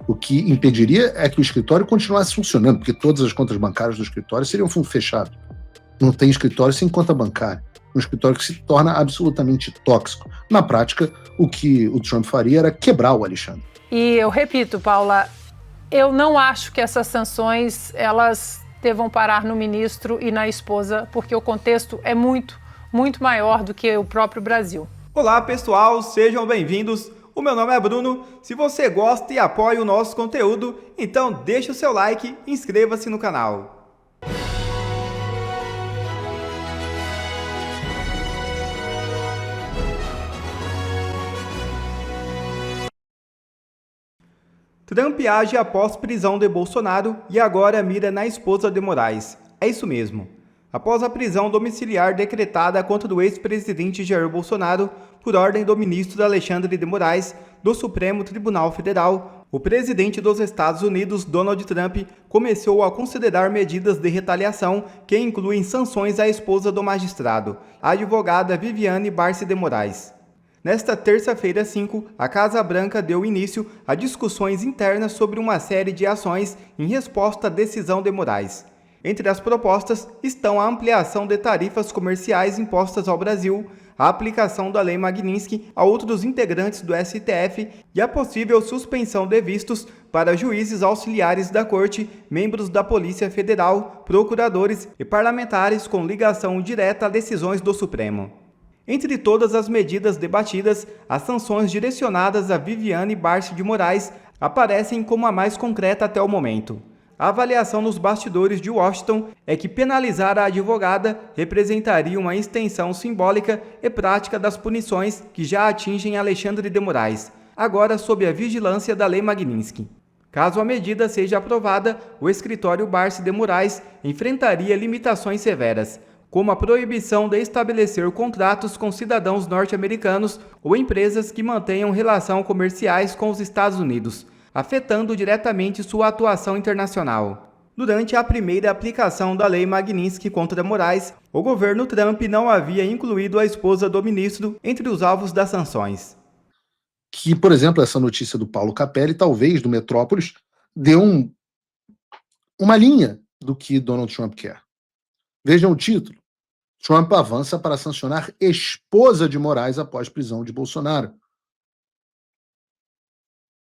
O que impediria é que o escritório continuasse funcionando, porque todas as contas bancárias do escritório seriam fechadas. Não tem escritório sem conta bancária. Um escritório que se torna absolutamente tóxico. Na prática, o que o Trump faria era quebrar o Alexandre. E eu repito, Paula, eu não acho que essas sanções elas devam parar no ministro e na esposa, porque o contexto é muito maior do que o próprio Brasil. Olá, pessoal, sejam bem-vindos. O meu nome é Bruno. Se você gosta e apoia o nosso conteúdo, então deixa o seu like e inscreva-se no canal. Trump age após prisão de Bolsonaro e agora mira na esposa de Moraes. É isso mesmo. Após a prisão domiciliar decretada contra o ex-presidente Jair Bolsonaro por ordem do ministro Alexandre de Moraes do Supremo Tribunal Federal, o presidente dos Estados Unidos, Donald Trump, começou a considerar medidas de retaliação que incluem sanções à esposa do magistrado, a advogada Viviane Barsi de Moraes. Nesta terça-feira 5, a Casa Branca deu início a discussões internas sobre uma série de ações em resposta à decisão de Moraes. Entre as propostas estão a ampliação de tarifas comerciais impostas ao Brasil, a aplicação da Lei Magnitsky a outros integrantes do STF e a possível suspensão de vistos para juízes auxiliares da Corte, membros da Polícia Federal, procuradores e parlamentares com ligação direta a decisões do Supremo. Entre todas as medidas debatidas, as sanções direcionadas a Viviane Barsi de Moraes aparecem como a mais concreta até o momento. A avaliação nos bastidores de Washington é que penalizar a advogada representaria uma extensão simbólica e prática das punições que já atingem Alexandre de Moraes, agora sob a vigilância da Lei Magnitsky. Caso a medida seja aprovada, o escritório Barsi de Moraes enfrentaria limitações severas, como a proibição de estabelecer contratos com cidadãos norte-americanos ou empresas que mantenham relações comerciais com os Estados Unidos, afetando diretamente sua atuação internacional. Durante a primeira aplicação da Lei Magnitsky contra Moraes, o governo Trump não havia incluído a esposa do ministro entre os alvos das sanções. Que, por exemplo, essa notícia do Paulo Capelli, talvez do Metrópolis, deu uma linha do que Donald Trump quer. Vejam o título. Trump avança para sancionar esposa de Moraes após prisão de Bolsonaro.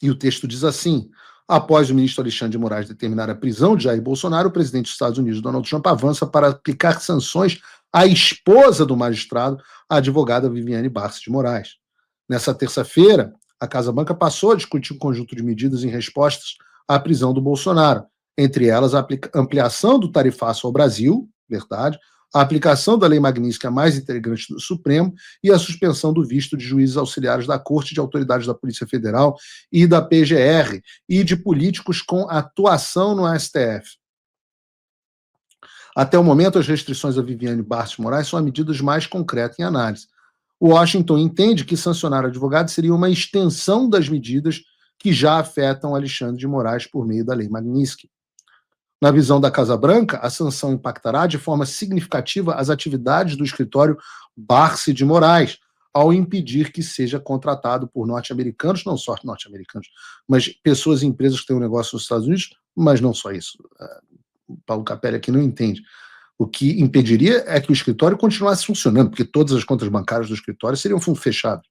E o texto diz assim: após o ministro Alexandre de Moraes determinar a prisão de Jair Bolsonaro, o presidente dos Estados Unidos, Donald Trump, avança para aplicar sanções à esposa do magistrado, a advogada Viviane Barsi de Moraes. Nessa terça-feira, a Casa Branca passou a discutir um conjunto de medidas em respostas à prisão do Bolsonaro, entre elas a ampliação do tarifaço ao Brasil, verdade, a aplicação da Lei Magnitsky a mais integrantes do Supremo e a suspensão do visto de juízes auxiliares da Corte, de autoridades da Polícia Federal e da PGR e de políticos com atuação no STF. Até o momento, as restrições a Viviane Barsi de Moraes são as medidas mais concretas em análise. Washington entende que sancionar advogados seria uma extensão das medidas que já afetam Alexandre de Moraes por meio da Lei Magnitsky. Na visão da Casa Branca, a sanção impactará de forma significativa as atividades do escritório Barsi de Moraes, ao impedir que seja contratado por norte-americanos, não só norte-americanos, mas pessoas e empresas que têm um negócio nos Estados Unidos, mas não só isso. O Paulo Capelli aqui não entende. O que impediria é que o escritório continuasse funcionando, porque todas as contas bancárias do escritório seriam fechadas.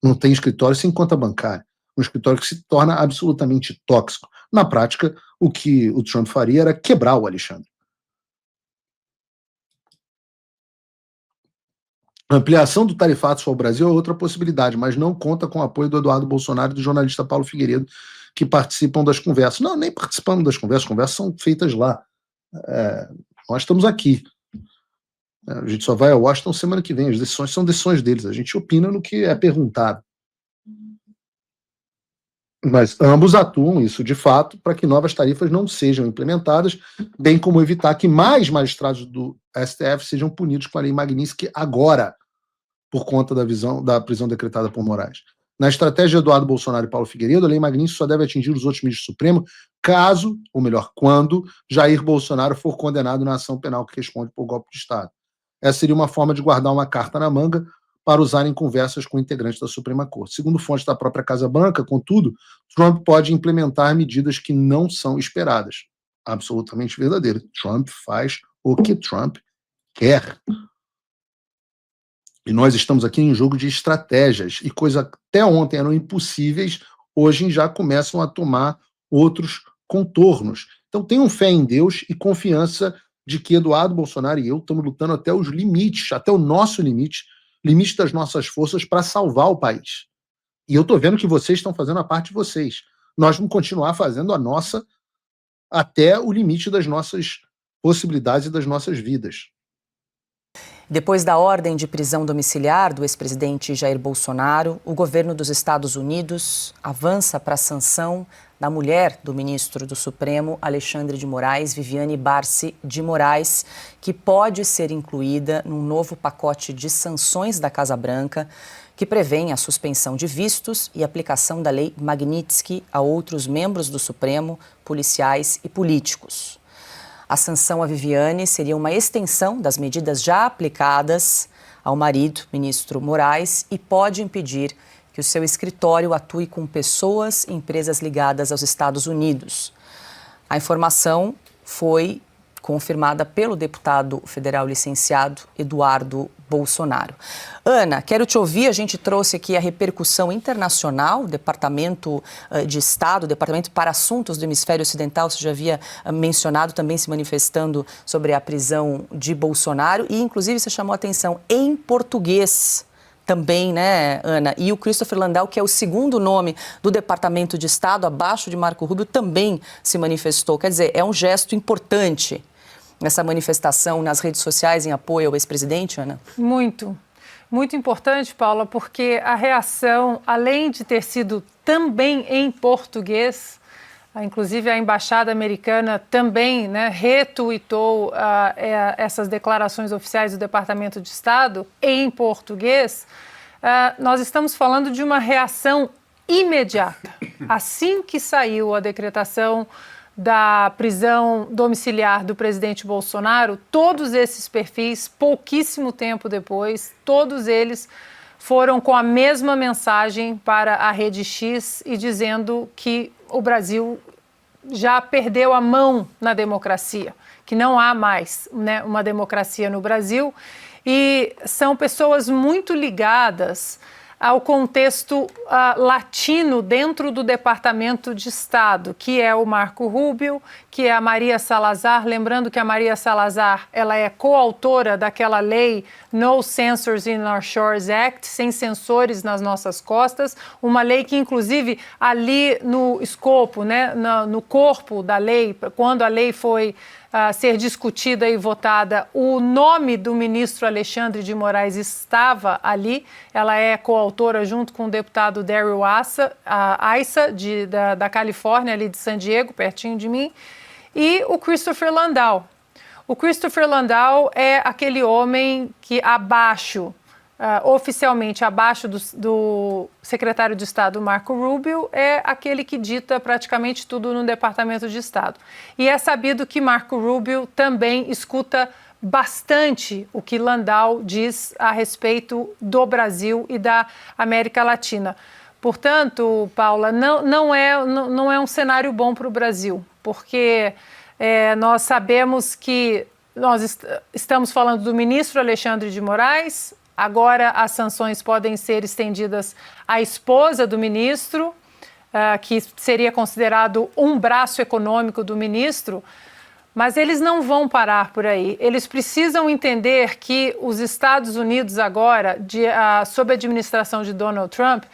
Não tem escritório sem conta bancária. Um escritório que se torna absolutamente tóxico. Na prática, o que o Trump faria era quebrar o Alexandre. A ampliação do tarifato ao Brasil é outra possibilidade, mas não conta com o apoio do Eduardo Bolsonaro e do jornalista Paulo Figueiredo, que participam das conversas. Não, nem participamos das conversas, as conversas são feitas lá. Nós estamos aqui. A gente só vai a Washington semana que vem, as decisões são decisões deles, a gente opina no que é perguntado. Mas ambos atuam, isso de fato, para que novas tarifas não sejam implementadas, bem como evitar que mais magistrados do STF sejam punidos com a Lei Magnitsky agora, por conta da prisão decretada por Moraes. Na estratégia de Eduardo Bolsonaro e Paulo Figueiredo, a Lei Magnitsky só deve atingir os outros ministros do Supremo caso, ou melhor, quando, Jair Bolsonaro for condenado na ação penal que responde por golpe de Estado. Essa seria uma forma de guardar uma carta na manga para usar em conversas com integrantes da Suprema Corte. Segundo fontes da própria Casa Branca, contudo, Trump pode implementar medidas que não são esperadas. Absolutamente verdadeiro. Trump faz o que Trump quer. E nós estamos aqui em um jogo de estratégias, e coisas até ontem eram impossíveis, hoje já começam a tomar outros contornos. Então tenham fé em Deus e confiança de que Eduardo Bolsonaro e eu estamos lutando até os limites, até o nosso limite das nossas forças para salvar o país. E eu estou vendo que vocês estão fazendo a parte de vocês. Nós vamos continuar fazendo a nossa até o limite das nossas possibilidades e das nossas vidas. Depois da ordem de prisão domiciliar do ex-presidente Jair Bolsonaro, o governo dos Estados Unidos avança para a sanção da mulher do ministro do Supremo, Alexandre de Moraes, Viviane Barci de Moraes, que pode ser incluída num novo pacote de sanções da Casa Branca, que prevêem a suspensão de vistos e aplicação da lei Magnitsky a outros membros do Supremo, policiais e políticos. A sanção à Viviane seria uma extensão das medidas já aplicadas ao marido, ministro Moraes, e pode impedir que o seu escritório atue com pessoas e empresas ligadas aos Estados Unidos. A informação foi confirmada pelo deputado federal licenciado Eduardo Bolsonaro. Ana, quero te ouvir, a gente trouxe aqui a repercussão internacional, o Departamento de Estado, o Departamento para Assuntos do Hemisfério Ocidental, você já havia mencionado, também se manifestando sobre a prisão de Bolsonaro, e inclusive você chamou a atenção em português também, né, Ana? E o Christopher Landau, que é o segundo nome do Departamento de Estado, abaixo de Marco Rubio, também se manifestou. Quer dizer, é um gesto importante essa manifestação nas redes sociais em apoio ao ex-presidente, Ana? Muito importante, Paula, porque a reação, além de ter sido também em português, inclusive a embaixada americana também, né, retuitou essas declarações oficiais do Departamento de Estado em português, nós estamos falando de uma reação imediata. Assim que saiu a decretação da prisão domiciliar do presidente Bolsonaro, todos esses perfis, pouquíssimo tempo depois, todos eles foram com a mesma mensagem para a Rede X e dizendo que o Brasil já perdeu a mão na democracia, que não há mais, né, uma democracia no Brasil, e são pessoas muito ligadas ao contexto latino dentro do Departamento de Estado, que é o Marco Rubio, que é a Maria Salazar. Lembrando que a Maria Salazar, ela é coautora daquela lei No Censors in Our Shores Act, sem censores nas nossas costas, uma lei que, inclusive, ali no escopo, né, no corpo da lei, quando a lei foi ser discutida e votada, o nome do ministro Alexandre de Moraes estava ali. Ela é coautora junto com o deputado Darrell Issa, da Califórnia, ali de San Diego, pertinho de mim, e o Christopher Landau. O Christopher Landau é aquele homem que oficialmente abaixo do secretário de Estado Marco Rubio, é aquele que dita praticamente tudo no Departamento de Estado. E é sabido que Marco Rubio também escuta bastante o que Landau diz a respeito do Brasil e da América Latina. Portanto, Paula, não é um cenário bom para o Brasil, porque nós sabemos que nós estamos falando do ministro Alexandre de Moraes. Agora as sanções podem ser estendidas à esposa do ministro, que seria considerado um braço econômico do ministro, mas eles não vão parar por aí. Eles precisam entender que os Estados Unidos agora, sob a administração de Donald Trump,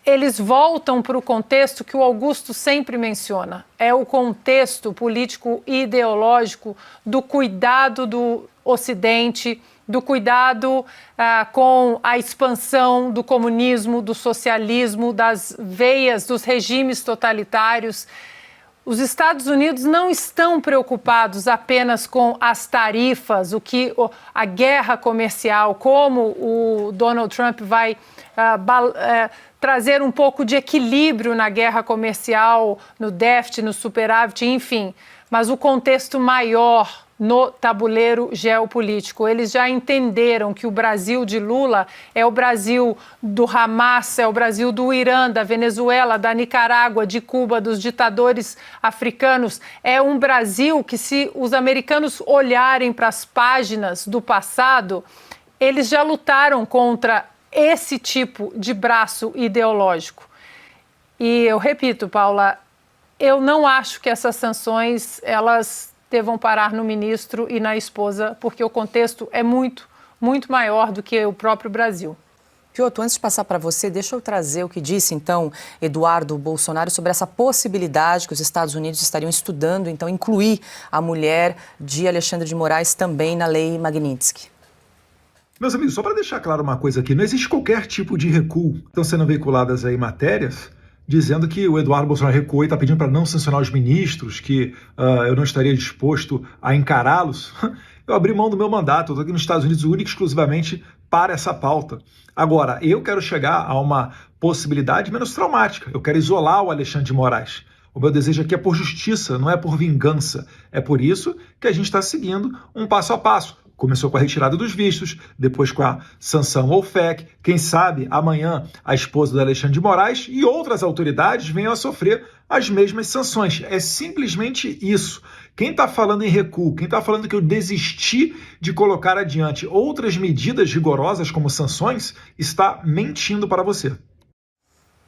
eles voltam para o contexto que o Augusto sempre menciona. É o contexto político e ideológico do cuidado do Ocidente, do cuidado com a expansão do comunismo, do socialismo, das veias dos regimes totalitários. Os Estados Unidos não estão preocupados apenas com as tarifas, a guerra comercial, como o Donald Trump vai trazer um pouco de equilíbrio na guerra comercial, no déficit, no superávit, enfim. Mas o contexto maior no tabuleiro geopolítico. Eles já entenderam que o Brasil de Lula é o Brasil do Hamas, é o Brasil do Irã, da Venezuela, da Nicarágua, de Cuba, dos ditadores africanos. É um Brasil que, se os americanos olharem para as páginas do passado, eles já lutaram contra esse tipo de braço ideológico. E eu repito, Paula, eu não acho que essas sanções elas devam parar no ministro e na esposa, porque o contexto é muito, muito maior do que o próprio Brasil. Piotr, antes de passar para você, deixa eu trazer o que disse, então, Eduardo Bolsonaro sobre essa possibilidade que os Estados Unidos estariam estudando, então, incluir a mulher de Alexandre de Moraes também na lei Magnitsky. Meus amigos, só para deixar claro uma coisa aqui, não existe qualquer tipo de recuo. Estão sendo veiculadas aí matérias dizendo que o Eduardo Bolsonaro recuou e está pedindo para não sancionar os ministros, que eu não estaria disposto a encará-los. Eu abri mão do meu mandato, eu estou aqui nos Estados Unidos única e exclusivamente para essa pauta. Agora, eu quero chegar a uma possibilidade menos traumática. Eu quero isolar o Alexandre de Moraes. O meu desejo aqui é por justiça, não é por vingança. É por isso que a gente está seguindo um passo a passo. Começou com a retirada dos vistos, depois com a sanção ao FEC. Quem sabe amanhã a esposa do Alexandre de Moraes e outras autoridades venham a sofrer as mesmas sanções. É simplesmente isso. Quem está falando em recuo, quem está falando que eu desisti de colocar adiante outras medidas rigorosas como sanções, está mentindo para você.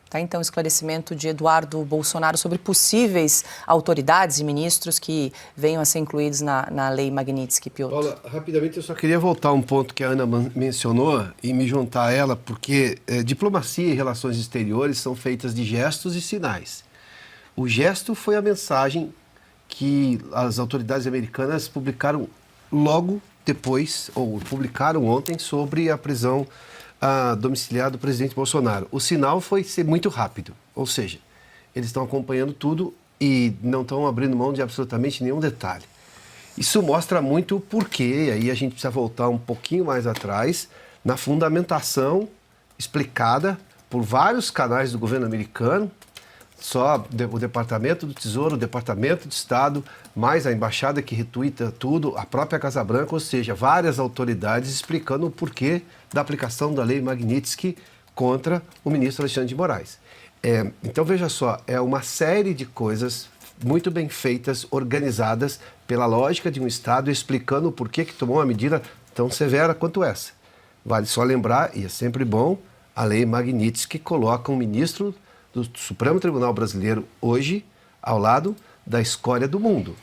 Tá, então, o esclarecimento de Eduardo Bolsonaro sobre possíveis autoridades e ministros que venham a ser incluídos na lei Magnitsky. Piotr. Paula, rapidamente eu só queria voltar a um ponto que a Ana mencionou e me juntar a ela, porque diplomacia e relações exteriores são feitas de gestos e sinais. O gesto foi a mensagem que as autoridades americanas publicaram logo depois, ou publicaram ontem, sobre a prisão domiciliar do presidente Bolsonaro. O sinal foi ser muito rápido, ou seja, eles estão acompanhando tudo e não estão abrindo mão de absolutamente nenhum detalhe. Isso mostra muito o porquê, aí a gente precisa voltar um pouquinho mais atrás, na fundamentação explicada por vários canais do governo americano, só o Departamento do Tesouro, o Departamento de Estado, mais a embaixada que retuita tudo, a própria Casa Branca, ou seja, várias autoridades explicando o porquê da aplicação da lei Magnitsky contra o ministro Alexandre de Moraes. Então, veja só, é uma série de coisas muito bem feitas, organizadas pela lógica de um Estado, explicando o porquê que tomou uma medida tão severa quanto essa. Vale só lembrar, e é sempre bom, a lei Magnitsky coloca um ministro do Supremo Tribunal Brasileiro hoje ao lado da escória do mundo.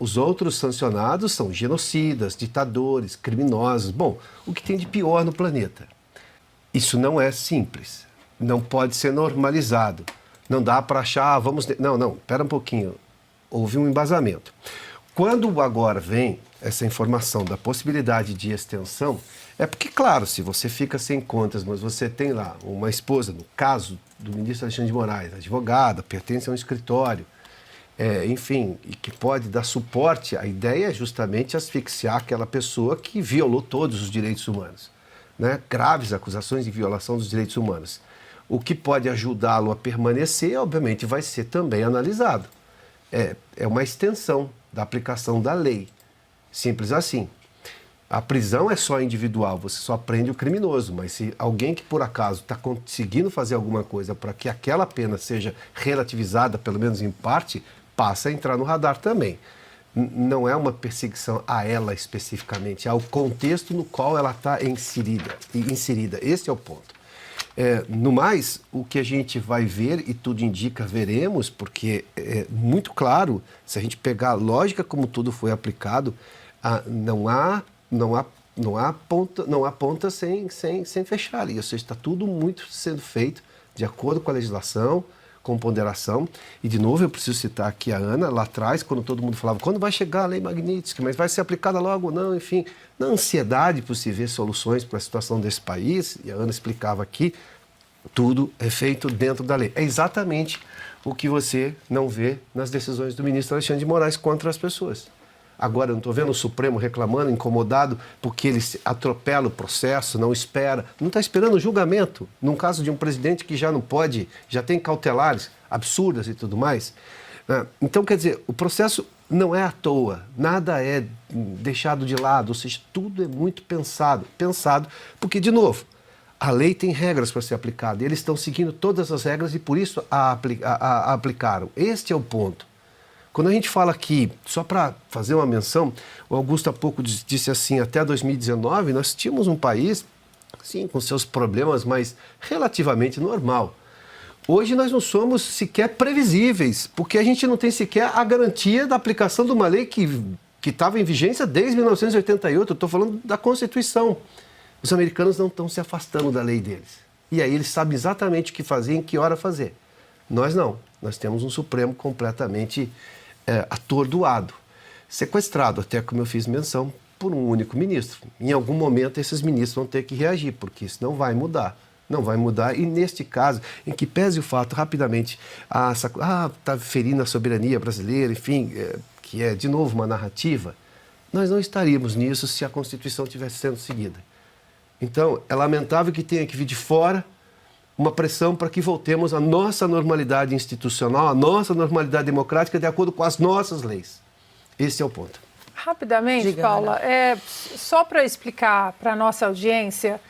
Os outros sancionados são genocidas, ditadores, criminosos. Bom, o que tem de pior no planeta. Isso não é simples, não pode ser normalizado. Não dá para achar, Não, espera um pouquinho. Houve um embasamento. Quando agora vem essa informação da possibilidade de extensão, é porque, claro, se você fica sem contas, mas você tem lá uma esposa, no caso do ministro Alexandre de Moraes, advogada, pertence a um escritório, enfim, e que pode dar suporte, a ideia é justamente asfixiar aquela pessoa que violou todos os direitos humanos, né? Graves acusações de violação dos direitos humanos. O que pode ajudá-lo a permanecer, obviamente, vai ser também analisado. É uma extensão da aplicação da lei. Simples assim. A prisão é só individual, você só prende o criminoso, mas se alguém que por acaso está conseguindo fazer alguma coisa para que aquela pena seja relativizada, pelo menos em parte, passa a entrar no radar também. Não é uma perseguição a ela especificamente, é ao contexto no qual ela está inserida. Esse é o ponto. No mais, o que a gente vai ver, e tudo indica, veremos, porque é muito claro, se a gente pegar a lógica como tudo foi aplicado, não há ponta sem fechar ali. Ou seja, está tudo muito sendo feito de acordo com a legislação, com ponderação. E, de novo, eu preciso citar aqui a Ana, lá atrás, quando todo mundo falava, quando vai chegar a lei Magnitsky, mas vai ser aplicada logo ou não, enfim, na ansiedade por se ver soluções para a situação desse país, e a Ana explicava aqui, tudo é feito dentro da lei. É exatamente o que você não vê nas decisões do ministro Alexandre de Moraes contra as pessoas. Agora, eu não estou vendo o Supremo reclamando, incomodado, porque ele atropela o processo, não espera. Não está esperando o julgamento, num caso de um presidente que já não pode, já tem cautelares absurdas e tudo mais. Né? Então, quer dizer, o processo não é à toa, nada é deixado de lado, ou seja, tudo é muito pensado, porque, de novo, a lei tem regras para ser aplicada, e eles estão seguindo todas as regras e por isso a aplicaram. Este é o ponto. Quando a gente fala aqui, só para fazer uma menção, o Augusto há pouco disse assim, até 2019 nós tínhamos um país, sim, com seus problemas, mas relativamente normal. Hoje nós não somos sequer previsíveis, porque a gente não tem sequer a garantia da aplicação de uma lei que estava em vigência desde 1988, eu estou falando da Constituição. Os americanos não estão se afastando da lei deles. E aí eles sabem exatamente o que fazer e em que hora fazer. Nós não. Nós temos um Supremo completamente atordoado, sequestrado, até como eu fiz menção, por um único ministro. Em algum momento esses ministros vão ter que reagir, porque isso não vai mudar. Não vai mudar, e neste caso, em que pese o fato, rapidamente, está ferindo a soberania brasileira, enfim, que é, de novo, uma narrativa, nós não estaríamos nisso se a Constituição estivesse sendo seguida. Então, é lamentável que tenha que vir de fora uma pressão para que voltemos à nossa normalidade institucional, à nossa normalidade democrática, de acordo com as nossas leis. Esse é o ponto. Rapidamente, Diga, Paula, só para explicar para a nossa audiência,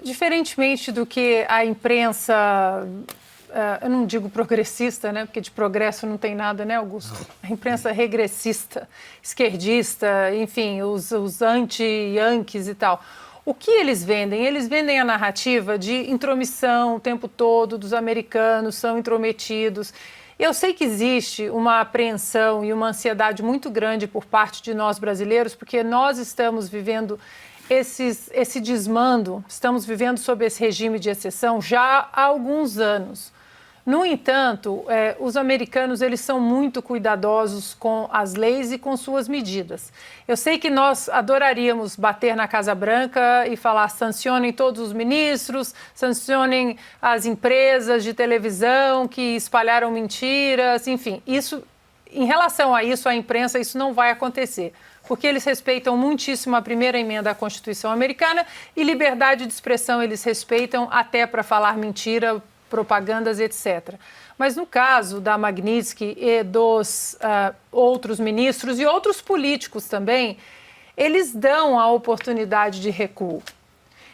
diferentemente do que a imprensa, eu não digo progressista, né, porque de progresso não tem nada, né, Augusto? A imprensa regressista, esquerdista, enfim, os anti-yankees e tal. O que eles vendem? Eles vendem a narrativa de intromissão o tempo todo dos americanos, são intrometidos. Eu sei que existe uma apreensão e uma ansiedade muito grande por parte de nós brasileiros, porque nós estamos vivendo esse desmando, estamos vivendo sob esse regime de exceção já há alguns anos. No entanto, os americanos eles são muito cuidadosos com as leis e com suas medidas. Eu sei que nós adoraríamos bater na Casa Branca e falar sancionem todos os ministros, sancionem as empresas de televisão que espalharam mentiras, enfim. Isso, em relação a isso, a imprensa, isso não vai acontecer, porque eles respeitam muitíssimo a primeira emenda à Constituição americana e liberdade de expressão eles respeitam até para falar mentira, propagandas, etc. Mas no caso da Magnitsky e dos outros ministros e outros políticos também, eles dão a oportunidade de recuo.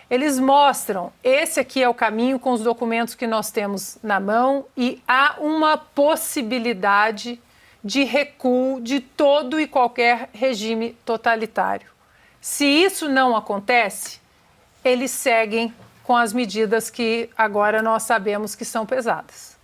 Eles mostram, esse aqui é o caminho com os documentos que nós temos na mão e há uma possibilidade de recuo de todo e qualquer regime totalitário. Se isso não acontece, eles seguem com as medidas que agora nós sabemos que são pesadas.